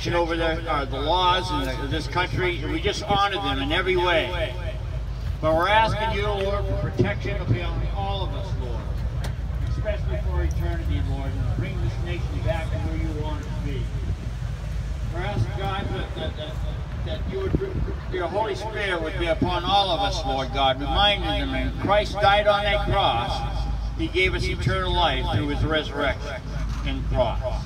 protection over the laws in this country. We just honor them in every way. But we're asking you, Lord, for protection upon all of us, Lord, especially for eternity, Lord, and bring this nation back to where you want it to be. We're asking, God, that you would, your Holy Spirit would be upon all of us, Lord God, reminding them when Christ died on that cross, he gave us eternal life through his resurrection and cross.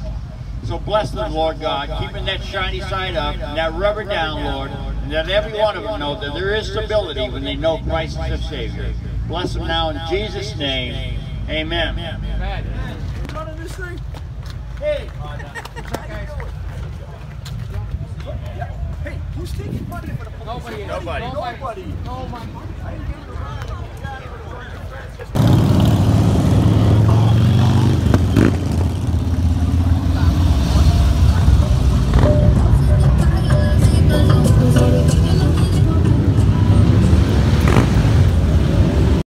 So bless them, Lord God, keeping that shiny side up and that rubber down, Lord, and that every one of them know that there is stability when they know Christ is their Savior. Bless them now in Jesus' name. Amen. You running this thing? Hey! Hey, who's taking money for the police? Nobody. Nobody. No money.